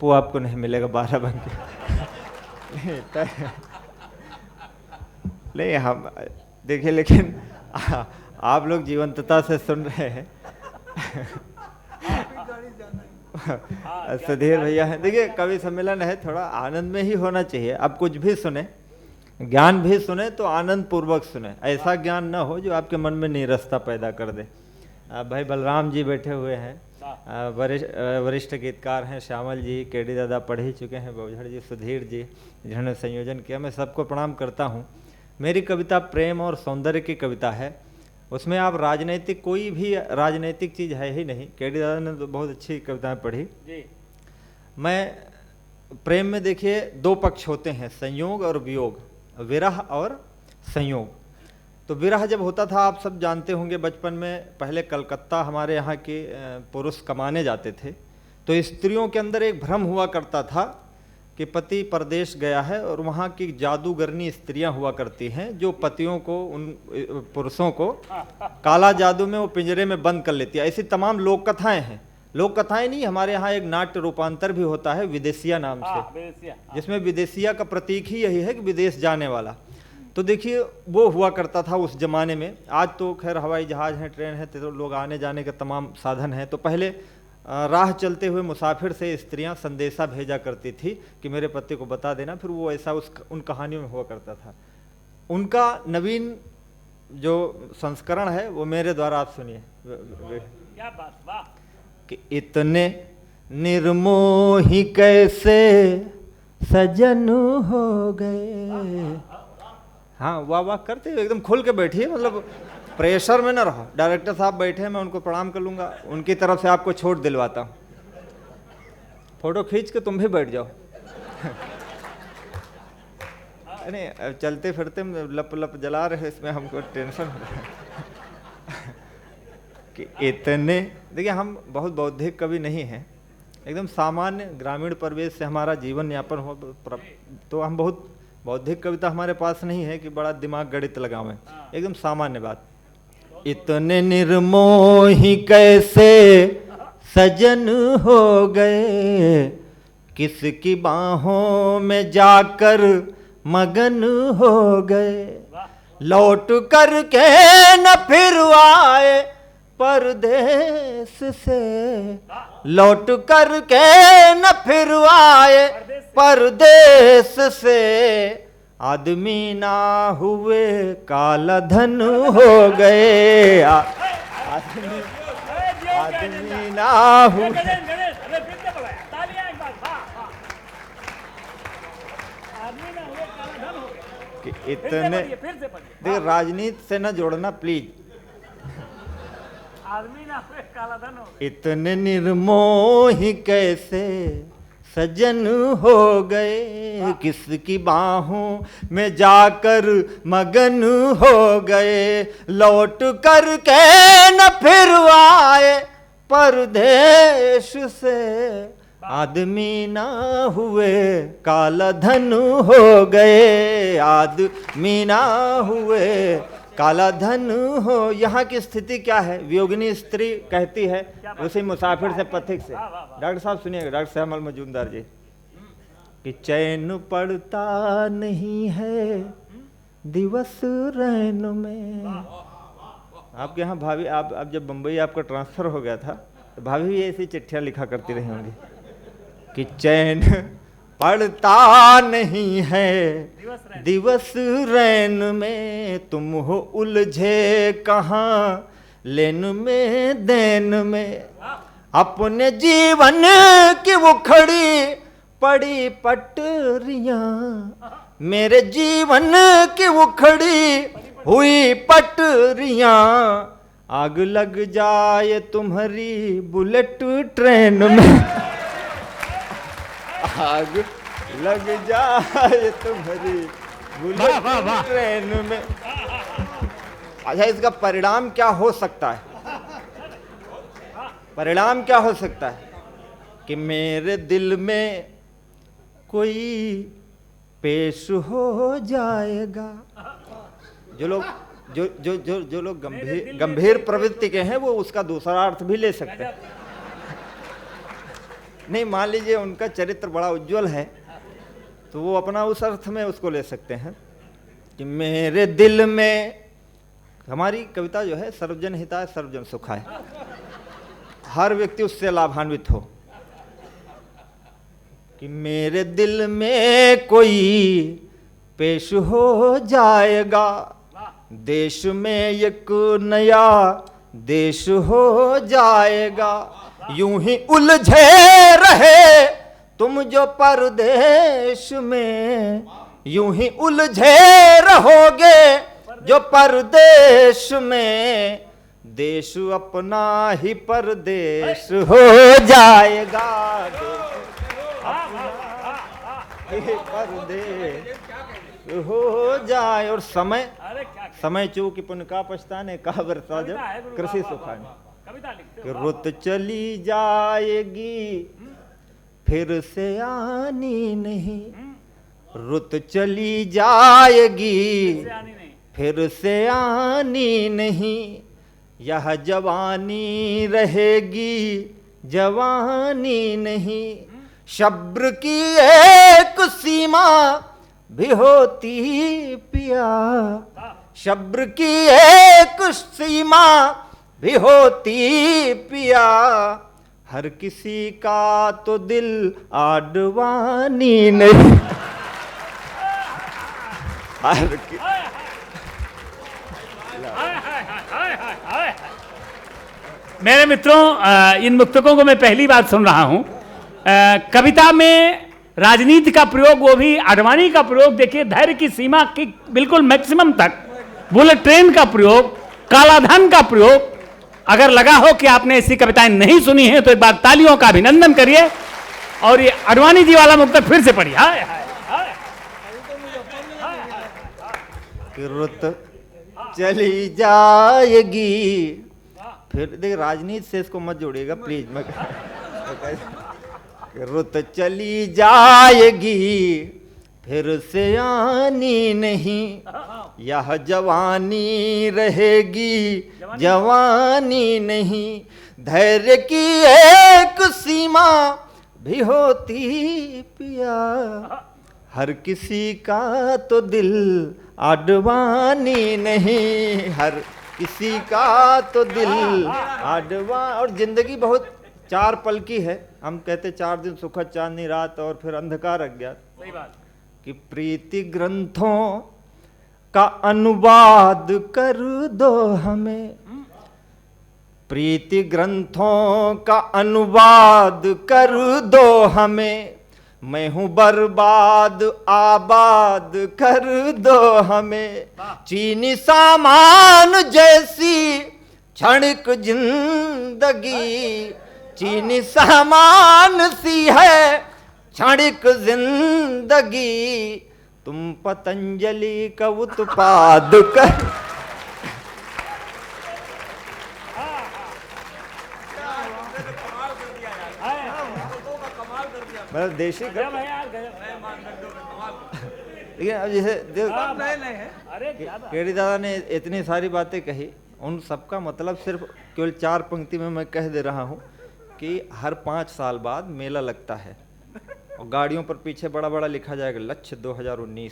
वो आपको नहीं मिलेगा 12 बन के। नहीं नहीं हम देखिए, लेकिन आप लोग जीवंतता से सुन रहे हैं। सुधीर भैया है, देखिए कवि सम्मेलन है, थोड़ा आनंद में ही होना चाहिए। आप कुछ भी सुने, ज्ञान भी सुने तो आनंद पूर्वक सुने, ऐसा ज्ञान ना हो जो आपके मन में नीरसता पैदा कर दे। भाई बलराम जी बैठे हुए हैं, वरिष्ठ गीतकार हैं, श्यामल जी, केडी दादा पढ़ ही चुके हैं, बौझड़ जी, सुधीर जी जिन्होंने संयोजन किया, मैं सबको प्रणाम करता हूँ। मेरी कविता प्रेम और सौंदर्य की कविता है, उसमें आप राजनीतिक, कोई भी राजनीतिक चीज़ है ही नहीं। केडी दादा ने तो बहुत अच्छी कविताएं पढ़ी जी। मैं प्रेम में देखिए दो पक्ष होते हैं, संयोग और वियोग, विरह और संयोग। तो विरह जब होता था, आप सब जानते होंगे, बचपन में पहले कलकत्ता हमारे यहाँ के पुरुष कमाने जाते थे, तो स्त्रियों के अंदर एक भ्रम हुआ करता था कि पति परदेश गया है, और वहाँ की जादूगरनी स्त्रियां हुआ करती हैं जो पतियों को, उन पुरुषों को काला जादू में वो पिंजरे में बंद कर लेती है। ऐसी तमाम लोक कथाएं हैं। लोक कथाएं नहीं, हमारे यहाँ एक नाट्य रूपांतर भी होता है विदेशिया नाम से, जिसमें विदेशिया का प्रतीक ही यही है कि विदेश जाने वाला। तो देखिए वो हुआ करता था उस जमाने में। आज तो खैर हवाई जहाज है, ट्रेन है, तो लोग आने जाने के तमाम साधन हैं। तो पहले राह चलते हुए मुसाफिर से स्त्रियां संदेशा भेजा करती थी कि मेरे पति को बता देना, फिर वो ऐसा उन कहानियों में हुआ करता था। उनका नवीन जो संस्करण है वो मेरे द्वारा आप सुनिए। क्या बात, वाह। कि इतने निर्मोही कैसे सजन हो गए। हाँ वाह वाह करते हुए एकदम खुल के बैठिए, मतलब प्रेशर में ना रहो। डायरेक्टर साहब बैठे हैं, मैं उनको प्रणाम कर लूँगा, उनकी तरफ से आपको छूट दिलवाता हूँ। फोटो खींच के तुम भी बैठ जाओ। नहीं चलते फिरते लप लप जला रहे, इसमें हमको टेंशन हो रहा है। कि इतने, देखिए हम बहुत बौद्धिक कवि नहीं हैं, एकदम सामान्य ग्रामीण परिवेश से हमारा जीवन यापन हो, तो हम बहुत बौद्धिक कविता हमारे पास नहीं है कि बड़ा दिमाग गणित लगावें, एकदम सामान्य बात। इतने निर्मोही कैसे सजन हो गए, किसकी बाहों में जाकर मगन हो गए, लौट कर के न फिर आए परदेश से, लौट कर के न फिर आए परदेश से, आदमी ना हुए काला धन हो गए, आदमी ना हुए। कि इतने, देखिए राजनीति से ना जोड़ना प्लीज। आदमी ना हुए काला धन हो गए। इतने निर्मोही कैसे सजन हो गए, किसकी बाहों में जाकर मगन हो गए, लौट कर के न फिर आए परदेश से, आदमी ना हुए काला धन हो गए, आदमी ना हुए काला धन हो। यहाँ की स्थिति क्या है, वियोगिनी स्त्री कहती है उसी मुसाफिर से, पथिक से। डॉक्टर साहब सुनिएगा, डॉक्टर श्यामल मजूमदार जी, कि चैन पड़ता नहीं है दिवस रैन में। आपके यहाँ भाभी, आप जब बम्बई आपका ट्रांसफर हो गया था तो भाभी भी ऐसी चिट्ठियाँ लिखा करती रही होंगी कि चैन पड़ता नहीं है दिवस रैन में, तुम हो उलझे कहाँ लेन में देन में, अपने जीवन की वो खड़ी पड़ी पटरियां, मेरे जीवन की वो खड़ी हुई पटरियां, आग लग जाए तुम्हारी बुलेट ट्रेन में, आग लग जाए तुम्हारी बुलेट ट्रेन में। अच्छा, इसका परिणाम क्या हो सकता है? परिणाम क्या हो सकता है कि मेरे दिल में कोई पेश हो जाएगा। जो लोग जो लोग गंभीर प्रवृत्ति के हैं वो उसका दूसरा अर्थ भी ले सकते हैं। नहीं, मान लीजिए उनका चरित्र बड़ा उज्जवल है तो वो अपना उस अर्थ में उसको ले सकते हैं कि मेरे दिल में, हमारी कविता जो है सर्वजन हिताय सर्वजन सुखाय, हर व्यक्ति उससे लाभान्वित हो। कि मेरे दिल में कोई पेश हो जाएगा, देश में एक नया देश हो जाएगा, यूं ही उलझे रहे तुम जो परदेश में, यूं ही उलझे रहोगे जो परदेश में, देश अपना ही परदेश हो जाएगा, परदेश हो जाए। और समय, अरे क्या समय चूक पुण्य का पछताने, कहा बरसा जब कृषि सुखाने। कविता लिखते कि हो? रुत चली जाएगी फिर से आनी नहीं, रुत चली जाएगी से आनी नहीं। फिर से आनी नहीं, यह जवानी रहेगी जवानी नहीं, सब्र की एक सीमा भी होती पिया, सब्र की एक सीमा भी होती पिया, हर किसी का तो दिल आडवानी नहीं, हर मेरे मित्रों, इन मुक्तकों को मैं पहली बार सुन रहा हूं। कविता में राजनीति का प्रयोग, वो भी आडवाणी का प्रयोग, देखिए धैर्य की सीमा की बिल्कुल मैक्सिमम तक, बुलेट ट्रेन का प्रयोग, कालाधन का प्रयोग। अगर लगा हो कि आपने ऐसी कविताएं नहीं सुनी हैं तो एक बार तालियों का अभिनंदन करिए और ये आडवाणी जी वाला मुक्तक फिर से पढ़िए। हाय हाय हाय। रुत चली जाएगी, फिर देख राजनीति से इसको मत जोड़िएगा प्लीज, मैं रुत चली जाएगी फिर से आनी नहीं, यह जवानी रहेगी जवानी नहीं, धैर्य की एक सीमा भी होती पिया, हर किसी का तो दिल आडवानी नहीं, हर किसी का तो दिल आडवा। और जिंदगी बहुत चार पल की है, हम कहते 4 दिन सुखद चांदनी रात और फिर अंधकार अज्ञात। सही बात। कि प्रीति ग्रंथों का अनुवाद कर दो हमें, प्रीति ग्रंथों का अनुवाद कर दो हमें, मैं हूं बर्बाद आबाद कर दो हमें, चीनी सामान जैसी क्षणिक जिंदगी, चीनी सामान सी है क्षणिक जिंदगी, तुम पतंजलि का उत्पाद कर। मतलब देशी कर, गजब है यार, गजब। लेकिन अब जैसे अरे क्या बात। केडी दादा ने इतनी सारी बातें कही, उन सबका मतलब सिर्फ केवल 4 पंक्ति में मैं कह दे रहा हूँ कि हर 5 साल बाद मेला लगता है और गाड़ियों पर पीछे बड़ा बड़ा लिखा जाएगा लक्ष्य 2019।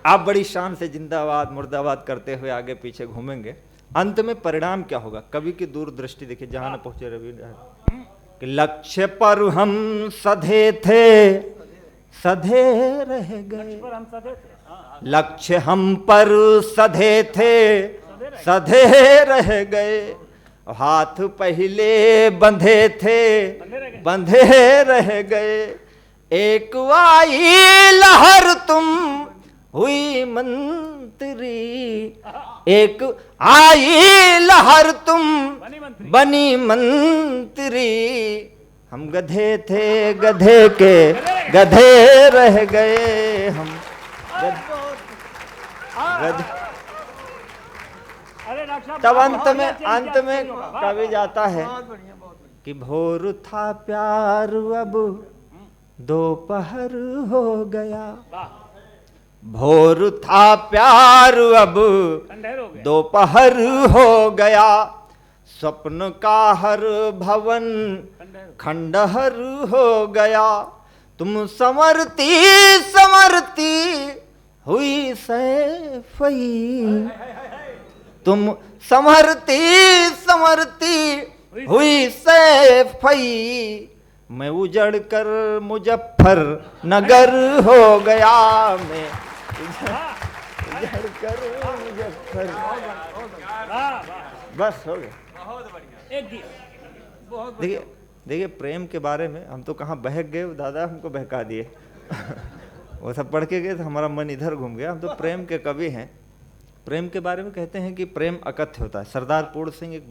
आप बड़ी शान से जिंदाबाद मुर्दाबाद करते हुए आगे पीछे घूमेंगे, अंत में परिणाम क्या होगा? कवि की दूरदृष्टि देखिए, जहां न पहुंचे रवि कि लक्ष्य पर हम सधे थे सधे रह गए, पर हम सधे थे। हाँ, लक्ष्य हम पर सधे थे सधे रह गए, हाथ पहले बंधे थे बंधे रह गए, एक आई लहर तुम हुई मंत्री, एक आई लहर तुम बनी मंत्री, हम गधे थे गधे के गधे रह गए, हम गधे। अरे डॉक्टर साहब, तब बहुत अंत में अच्छा अंत में कवि जाता है कि भोर था प्यार अब दोपहर हो गया, वाह, भोर था प्यार अब अंधेर हो गया। दोपहर हो गया, स्वप्न का हर भवन खंडहर हो गया। तुम संवरती संवरती हुई सैफई, तुम संवरती संवरती हुई सैफई, मैं उजड़ कर मुजफ्फर नगर हो गया। मैं उजड़ कर मुजफ्फर, बस हो गया। देखिए देखिए, प्रेम के बारे में हम तो कहाँ बहक गए, दादा हमको बहका दिए। वो सब पढ़ के गए तो हमारा मन इधर घूम गया। हम तो प्रेम के कवि हैं। प्रेम के बारे में कहते हैं कि प्रेम अकथ्य होता है। सरदार पूर्ण सिंह एक